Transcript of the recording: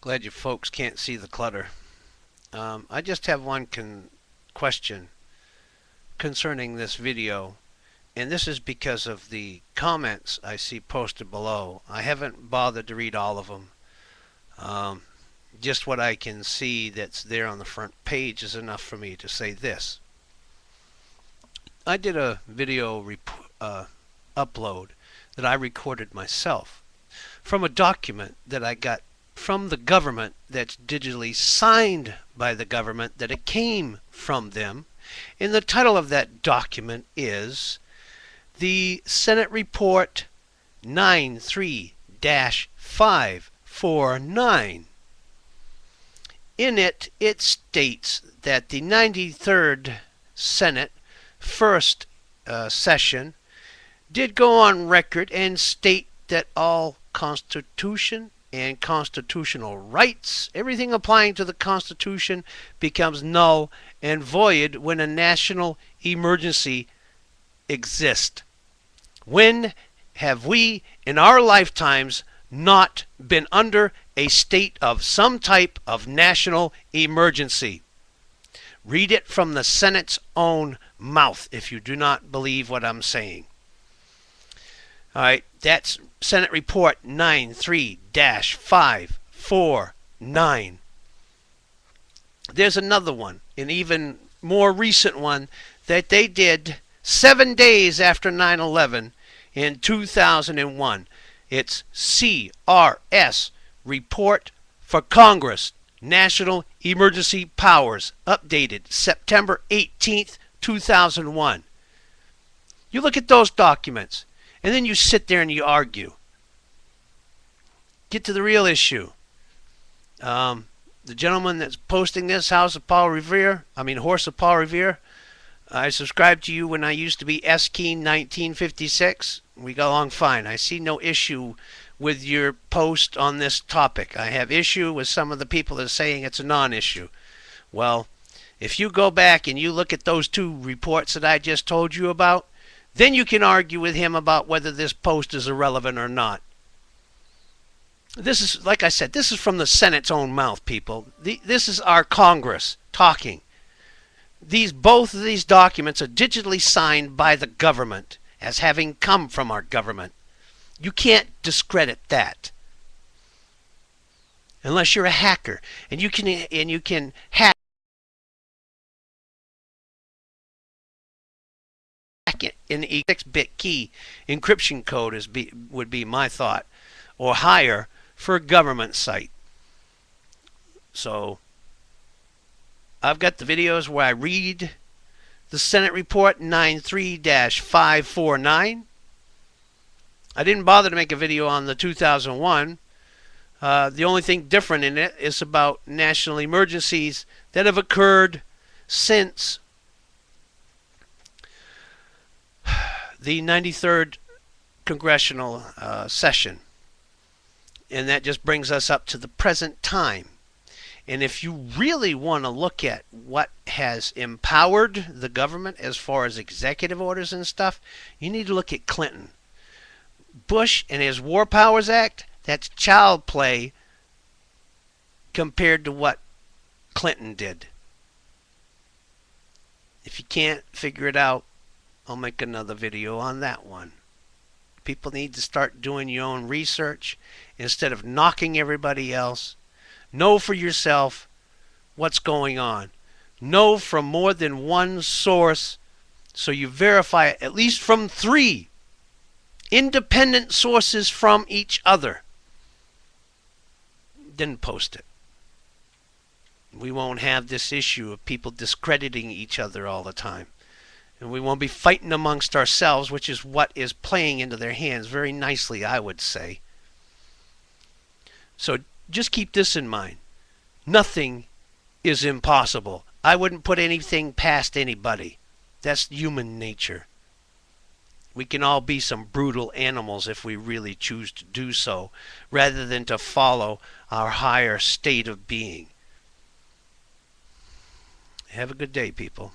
Glad you folks can't see the clutter. I just have one question concerning this video, and this is because of the comments I see posted below. I haven't bothered to read all of them. Just what I can see that's there on the front page is enough for me to say this. I did a video upload that I recorded myself from a document that I got from the government that's digitally signed by the government, that it came from them. And the title of that document is the Senate Report 93-549. In it, it states that the 93rd Senate first session did go on record and state that all Constitution and constitutional rights, everything applying to the Constitution, becomes null and void when a national emergency exists. When have we in our lifetimes not been under a state of some type of national emergency? Read it from the Senate's own mouth if you do not believe what I'm saying. All right, that's Senate Report 93-549. There's another one, an even more recent one, that they did 7 days after 9/11 in 2001. It's CRS Report for Congress, National Emergency Powers, updated September 18th, 2001. You look at those documents, and then you sit there and you argue. Get to the real issue. The gentleman that's posting this, Horse of Paul Revere, I subscribed to you when I used to be S-Keen 1956. We got along fine. I see no issue with your post on this topic. I have issue with some of the people that are saying it's a non-issue. Well, if you go back and you look at those two reports that I just told you about, then you can argue with him about whether this post is irrelevant or not. This is, like I said, this is from the Senate's own mouth, people. This is our Congress talking. Both of these documents are digitally signed by the government as having come from our government. You can't discredit that unless you're a hacker, and you can hack it in the 6-bit key encryption code would be my thought, or higher for a government site. So I've got the videos where I read the Senate Report 93-549. I didn't bother to make a video on the 2001. The only thing different in it is about national emergencies that have occurred since the 93rd congressional session. And that just brings us up to the present time. And if you really want to look at what has empowered the government as far as executive orders and stuff, you need to look at Clinton. Bush and his War Powers Act, that's child play compared to what Clinton did. If you can't figure it out, I'll make another video on that one. People need to start doing your own research instead of knocking everybody else. Know for yourself what's going on. Know from more than one source so you verify it at least from 3 independent sources from each other. Then post it. We won't have this issue of people discrediting each other all the time. And we won't be fighting amongst ourselves, which is what is playing into their hands very nicely, I would say. So just keep this in mind. Nothing is impossible. I wouldn't put anything past anybody. That's human nature. We can all be some brutal animals if we really choose to do so, rather than to follow our higher state of being. Have a good day, people.